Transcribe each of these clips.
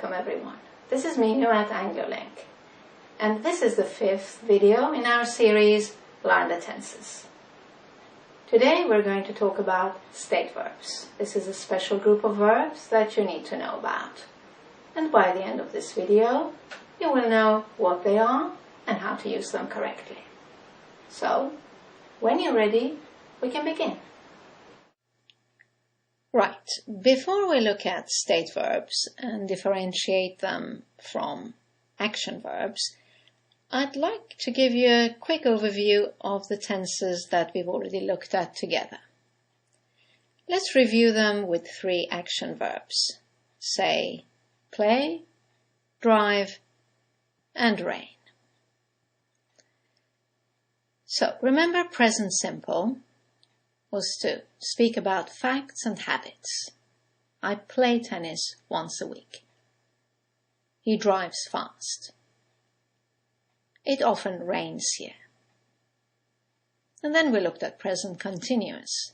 Welcome everyone. This is Minu at AngloLink, and this is the 5th video in our series Learn the Tenses. Today we're going to talk about state verbs. This is a special group of verbs that you need to know about. And by the end of this video, you will know what they are and how to use them correctly. So, when you're ready, we can begin. Right, before we look at state verbs and differentiate them from action verbs, I'd like to give you a quick overview of the tenses that we've already looked at together. Let's review them with 3 action verbs. Say, play, drive, and rain. So, remember present simple was to speak about facts and habits. I play tennis once a week. He drives fast. It often rains here. And then we looked at present continuous,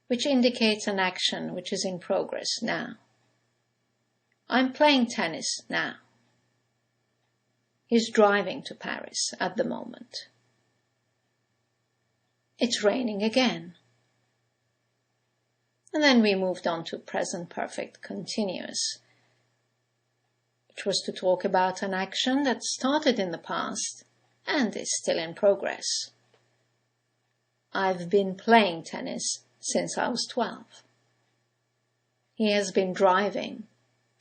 which indicates an action which is in progress now. I'm playing tennis now. He's driving to Paris at the moment. It's raining again. And then we moved on to present perfect continuous, which was to talk about an action that started in the past and is still in progress. I've been playing tennis since I was 12. He has been driving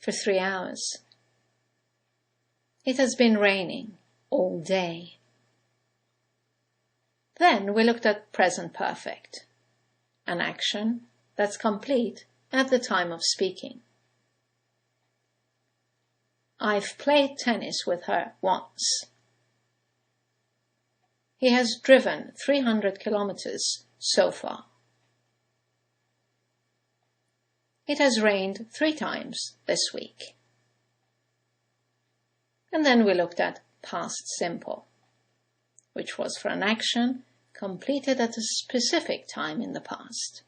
for 3 hours. It has been raining all day. Then we looked at present perfect, an action that's complete at the time of speaking. I've played tennis with her once. He has driven 300 kilometers so far. It has rained 3 times this week. And then we looked at past simple, which was for an action completed at a specific time in the past.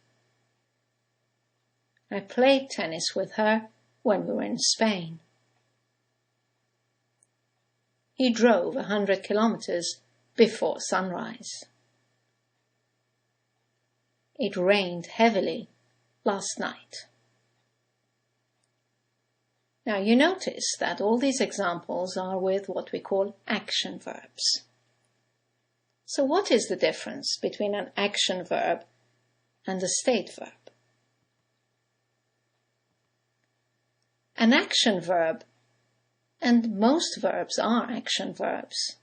I played tennis with her when we were in Spain. He drove 100 kilometers before sunrise. It rained heavily last night. Now you notice that all these examples are with what we call action verbs. So what is the difference between an action verb and a state verb? An action verb, and most verbs are action verbs,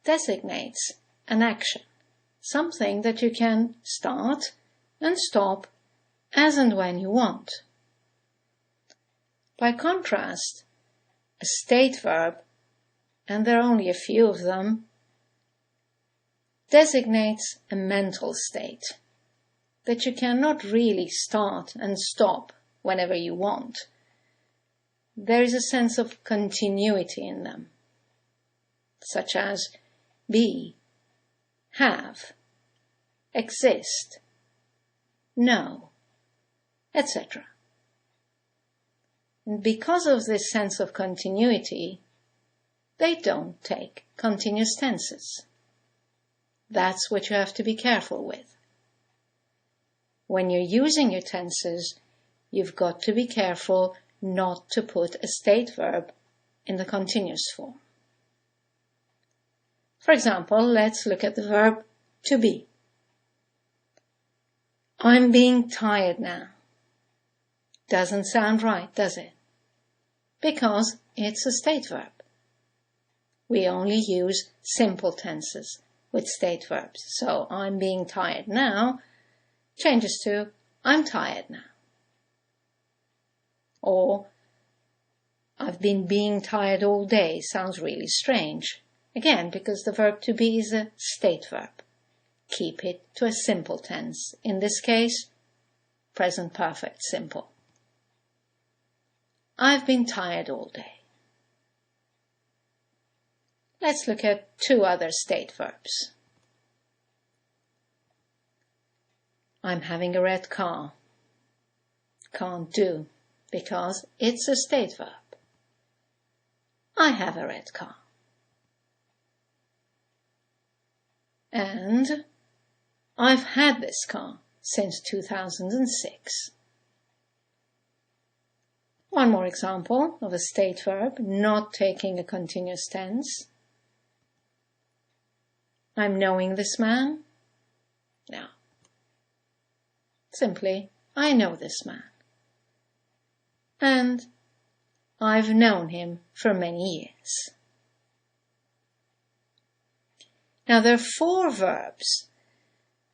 designates an action, something that you can start and stop as and when you want. By contrast, a state verb, and there are only a few of them, designates a mental state that you cannot really start and stop whenever you want. There is a sense of continuity in them, such as be, have, exist, know, etc. And because of this sense of continuity, they don't take continuous tenses. That's what you have to be careful with. When you're using your tenses, you've got to be careful not to put a state verb in the continuous form. For example, let's look at the verb to be. I'm being tired now. Doesn't sound right, does it? Because it's a state verb. We only use simple tenses with state verbs. So I'm being tired now changes to I'm tired now. Or I've been being tired all day sounds really strange. Again, because the verb to be is a state verb. Keep it to a simple tense. In this case, present perfect simple. I've been tired all day. Let's look at 2 other state verbs. I'm having a red car. Can't do, because it's a state verb. I have a red car. And I've had this car since 2006. One more example of a state verb not taking a continuous tense. I'm knowing this man. No. Simply, I know this man. And I've known him for many years. Now there are 4 verbs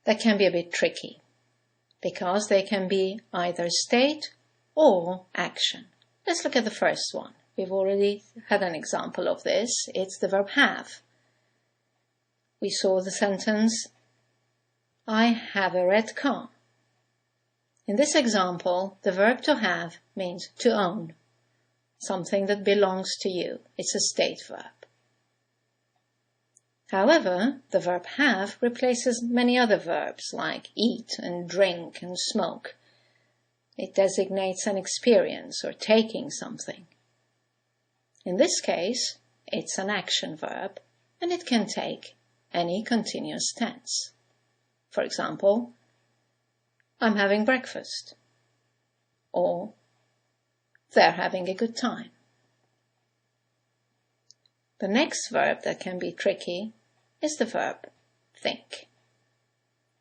that can be a bit tricky because they can be either state or action. Let's look at the first one. We've already had an example of this. It's the verb have. We saw the sentence, I have a red car. In this example, the verb to have means to own, something that belongs to you. It's a state verb. However, the verb have replaces many other verbs like eat and drink and smoke. It designates an experience or taking something. In this case, it's an action verb and it can take any continuous tense. For example, I'm having breakfast, or they're having a good time. The next verb that can be tricky is the verb think.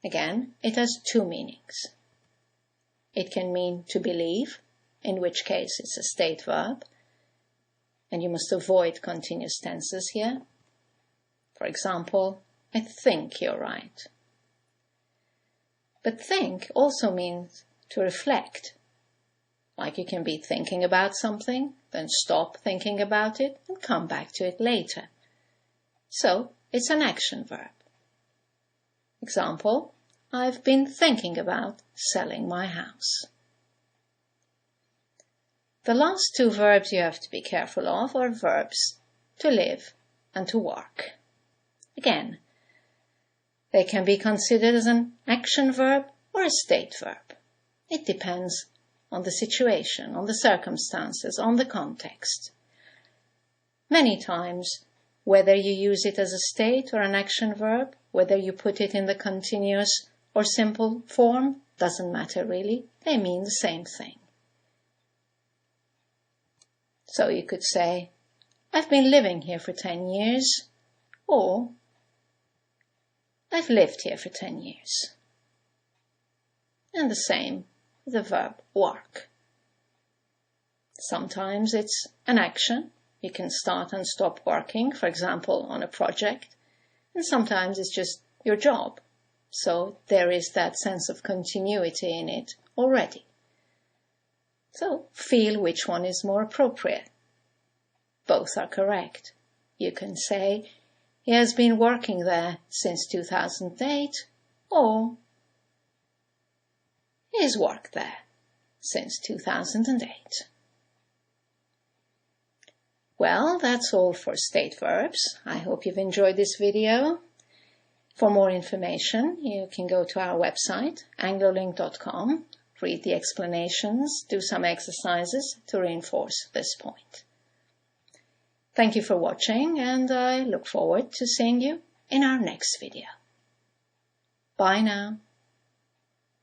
Again, it has 2 meanings. It can mean to believe, in which case it's a state verb, and you must avoid continuous tenses here. For example, I think you're right. But think also means to reflect. Like you can be thinking about something, then stop thinking about it and come back to it later. So it's an action verb. Example, I've been thinking about selling my house. The last 2 verbs you have to be careful of are verbs to live and to work. Again, they can be considered as an action verb or a state verb. It depends on the situation, on the circumstances, on the context. Many times, whether you use it as a state or an action verb, whether you put it in the continuous or simple form, doesn't matter really. They mean the same thing. So you could say, I've been living here for 10 years, or I've lived here for 10 years. And the same with the verb work. Sometimes it's an action. You can start and stop working, for example, on a project. And sometimes it's just your job. So there is that sense of continuity in it already. So feel which one is more appropriate. Both are correct. You can say, he has been working there since 2008, or he's worked there since 2008. Well, that's all for state verbs. I hope you've enjoyed this video. For more information, you can go to our website, anglolink.com, read the explanations, do some exercises to reinforce this point. Thank you for watching, and I look forward to seeing you in our next video. Bye now.